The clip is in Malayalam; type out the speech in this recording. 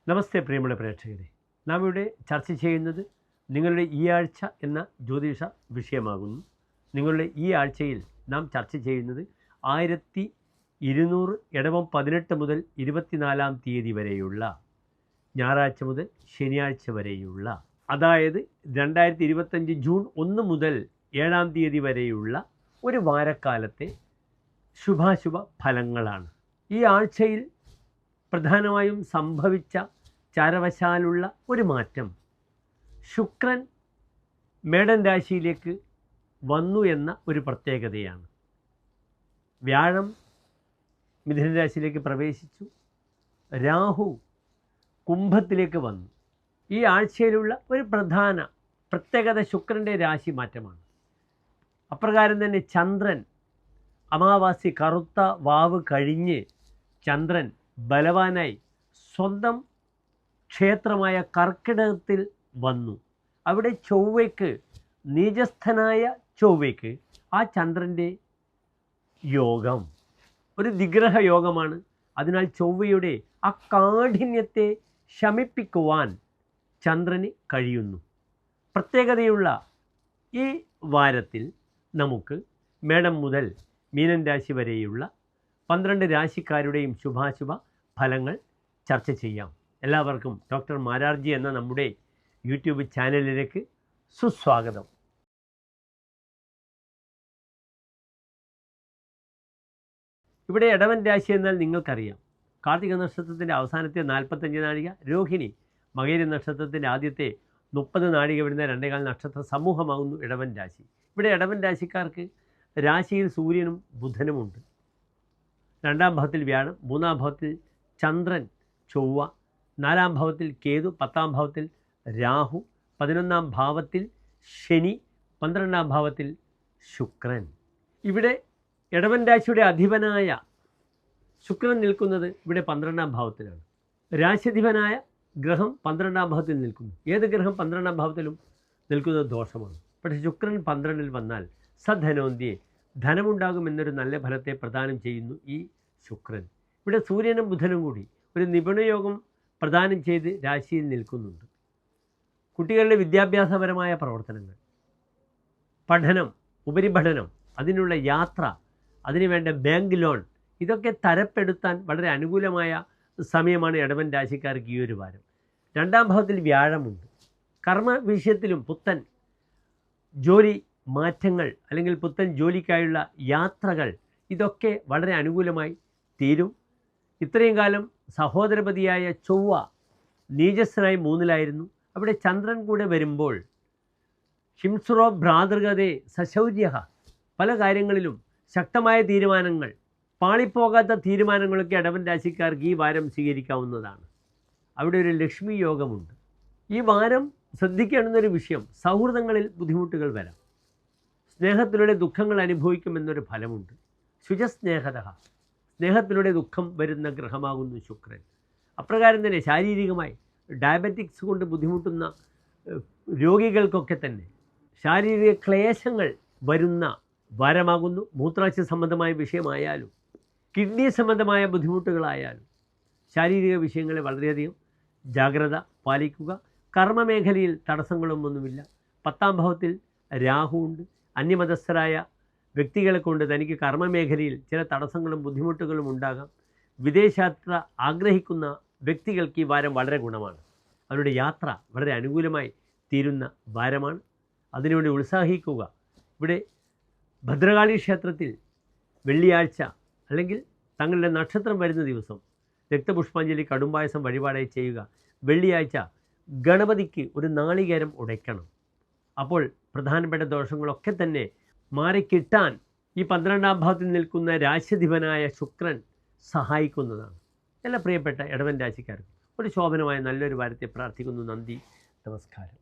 നമസ്തേ പ്രിയമുള്ള പ്രേക്ഷകരെ, നാം ഇവിടെ ചർച്ച ചെയ്യുന്നത് നിങ്ങളുടെ ഈ ആഴ്ച എന്ന ജ്യോതിഷ വിഷയമാകുന്നു. നിങ്ങളുടെ ഈ ആഴ്ചയിൽ നാം ചർച്ച ചെയ്യുന്നത് 1200 ഇടവം 18 മുതൽ 24 തീയതി വരെയുള്ള ഞായറാഴ്ച മുതൽ ശനിയാഴ്ച വരെയുള്ള, അതായത് 2025 ജൂൺ 1 മുതൽ 7 തീയതി വരെയുള്ള ഒരു വാരക്കാലത്തെ ശുഭാശുഭ ഫലങ്ങളാണ്. ഈ ആഴ്ചയിൽ പ്രധാനമായും സംഭവിച്ച ചാരവശാലുള്ള ഒരു മാറ്റം, ശുക്രൻ മേടൻ രാശിയിലേക്ക് വന്നു എന്ന ഒരു പ്രത്യേകതയാണ്. വ്യാഴം മിഥുന രാശിയിലേക്ക് പ്രവേശിച്ചു, രാഹു കുംഭത്തിലേക്ക് വന്നു. ഈ ആഴ്ചയിലുള്ള ഒരു പ്രധാന പ്രത്യേകത ശുക്രൻ്റെ രാശി മാറ്റമാണ്. അപ്രകാരം തന്നെ ചന്ദ്രൻ അമാവാസി കറുത്ത വാവ് കഴിഞ്ഞ് ചന്ദ്രൻ ബലവാനായി സ്വന്തം ക്ഷേത്രമായ കർക്കിടകത്തിൽ വന്നു. അവിടെ ചൊവ്വയ്ക്ക്, നീചസ്ഥനായ ചൊവ്വയ്ക്ക് ആ ചന്ദ്രൻ്റെ യോഗം ഒരു ദിഗ്രഹ യോഗമാണ്. അതിനാൽ ചൊവ്വയുടെ ആ കാഠിന്യത്തെ ശമിപ്പിക്കുവാൻ ചന്ദ്രന് കഴിയുന്നു. പ്രത്യേകതയുള്ള ഈ വാരത്തിൽ നമുക്ക് മേടം മുതൽ മീനൻ രാശി വരെയുള്ള 12 രാശിക്കാരുടെയും ശുഭാശുഭ ഫലങ്ങൾ ചർച്ച ചെയ്യാം. എല്ലാവർക്കും ഡോക്ടർ മാരാർജി എന്ന നമ്മുടെ യൂട്യൂബ് ചാനലിലേക്ക് സുസ്വാഗതം. ഇവിടെ ഇടവൻ രാശി എന്നാൽ നിങ്ങൾക്കറിയാം. കാർത്തിക നക്ഷത്രത്തിൻ്റെ അവസാനത്തെ 45 നാഴിക, രോഹിണി മകയിര നക്ഷത്രത്തിൻ്റെ ആദ്യത്തെ 30 നാഴിക വരുന്ന 2.25 നക്ഷത്ര സമൂഹമാകുന്നു ഇടവൻ രാശി. ഇവിടെ ഇടവൻ രാശിക്കാർക്ക് രാശിയിൽ സൂര്യനും ബുധനുമുണ്ട്. 2-ാം ഭാവത്തിൽ വ്യാഴം, 3-ാം ഭാവത്തിൽ ചന്ദ്രൻ, ചൊവ്വ, 4-ാം ഭാവത്തിൽ കേതു, 10-ാം ഭാവത്തിൽ രാഹു, 11-ാം ഭാവത്തിൽ ശനി, 12-ാം ഭാവത്തിൽ ശുക്രൻ. ഇവിടെ ഇടവൻ രാശിയുടെ അധിപനായ ശുക്രൻ നിൽക്കുന്നത് ഇവിടെ 12-ാം ഭാവത്തിലാണ്. രാശിധിപനായ ഗ്രഹം 12-ാം ഭാവത്തിൽ നിൽക്കുന്നു. ഏത് ഗ്രഹം 12-ാം ഭാവത്തിലും നിൽക്കുന്നത് ദോഷമാണ്. പക്ഷേ ശുക്രൻ 12-ൽ വന്നാൽ സധനോന്തിയെ, ധനമുണ്ടാകുമെന്നൊരു നല്ല ഫലത്തെ പ്രദാനം ചെയ്യുന്നു ഈ ശുക്രൻ. ഇവിടെ സൂര്യനും ബുധനും കൂടി ഒരു നിപുണയോഗം പ്രദാനം ചെയ്ത് രാശിയിൽ നിൽക്കുന്നുണ്ട്. കുട്ടികളുടെ വിദ്യാഭ്യാസപരമായ പ്രവർത്തനങ്ങൾ, പഠനം, ഉപരിപഠനം, അതിനുള്ള യാത്ര, അതിനുവേണ്ട ബാങ്ക് ലോൺ, ഇതൊക്കെ തരപ്പെടുത്താൻ വളരെ അനുകൂലമായ സമയമാണ് ഇടവൻ രാശിക്കാർക്ക് ഈ ഒരു വാരം. 2-ാം ഭാവത്തിൽ വ്യാഴമുണ്ട്. കർമ്മ വിഷയത്തിലും പുത്തൻ ജോലി മാറ്റങ്ങൾ അല്ലെങ്കിൽ പുത്തൻ ജോലിക്കായുള്ള യാത്രകൾ, ഇതൊക്കെ വളരെ അനുകൂലമായി തീരും. ഇത്രയും കാലം സഹോദരപതിയായ ചൊവ്വ നീചസ്ഥനായി 3-ലായിരുന്നു. അവിടെ ചന്ദ്രൻ കൂടെ വരുമ്പോൾ ഹിംസ്രോ ഭ്രാതൃകതേ സശൗര്യ, പല കാര്യങ്ങളിലും ശക്തമായ തീരുമാനങ്ങൾ, പാളിപ്പോകാത്ത തീരുമാനങ്ങളൊക്കെ ഇടവൻ രാശിക്കാർക്ക് ഈ വാരം സ്വീകരിക്കാവുന്നതാണ്. അവിടെ ഒരു ലക്ഷ്മി യോഗമുണ്ട്. ഈ വാരം ശ്രദ്ധിക്കേണ്ടുന്നൊരു വിഷയം, സൗഹൃദങ്ങളിൽ ബുദ്ധിമുട്ടുകൾ വരാം. സ്നേഹത്തിലൂടെ ദുഃഖങ്ങൾ അനുഭവിക്കുമെന്നൊരു ഫലമുണ്ട്. ശുചസ്നേഹത, സ്നേഹത്തിലൂടെ ദുഃഖം വരുന്ന ഗ്രഹമാകുന്നു ശുക്രൻ. അപ്രകാരം തന്നെ ശാരീരികമായി ഡയബറ്റിക്സ് കൊണ്ട് ബുദ്ധിമുട്ടുന്ന രോഗികൾക്കൊക്കെ തന്നെ ശാരീരിക ക്ലേശങ്ങൾ വരുന്ന വാരമാകുന്നു. മൂത്രാശയ സംബന്ധമായ വിഷയമായാലും കിഡ്നി സംബന്ധമായ ബുദ്ധിമുട്ടുകളായാലും ശാരീരിക വിഷയങ്ങളിൽ വളരെയധികം ജാഗ്രത പാലിക്കുക. കർമ്മമേഖലയിൽ തടസ്സങ്ങളൊന്നുമില്ല. 10-ാം ഭാവത്തിൽ രാഹുവുണ്ട്. അന്യമതസ്ഥരായ വ്യക്തികളെ കൊണ്ട് തനിക്ക് കർമ്മമേഖലയിൽ ചില തടസ്സങ്ങളും ബുദ്ധിമുട്ടുകളും ഉണ്ടാകാം. വിദേശയാത്ര ആഗ്രഹിക്കുന്ന വ്യക്തികൾക്ക് ഈ വാരം വളരെ ഗുണമാണ്. അവരുടെ യാത്ര വളരെ അനുകൂലമായി തീരുന്ന വാരമാണ്. അതിനുവേണ്ടി ഉത്സാഹിക്കുക. ഇവിടെ ഭദ്രകാളി ക്ഷേത്രത്തിൽ വെള്ളിയാഴ്ച അല്ലെങ്കിൽ തങ്ങളുടെ നക്ഷത്രം വരുന്ന ദിവസം രക്തപുഷ്പാഞ്ജലി, കടുംപായസം വഴിപാടായി ചെയ്യുക. വെള്ളിയാഴ്ച ഗണപതിക്ക് ഒരു നാളികേരം ഉടയ്ക്കണം. അപ്പോൾ പ്രധാനപ്പെട്ട ദോഷങ്ങളൊക്കെ തന്നെ മാറിക്കിട്ടാൻ ഈ 12-ാം ഭാവത്തിൽ നിൽക്കുന്ന രാശിധിപനായ ശുക്രൻ സഹായിക്കുന്നതാണ്. എല്ലാ പ്രിയപ്പെട്ട ഇടവൻ രാശിക്കാർക്കും ഒരു ശോഭനമായ നല്ലൊരു വാരത്തെ പ്രാർത്ഥിക്കുന്നു. നന്ദി, നമസ്കാരം.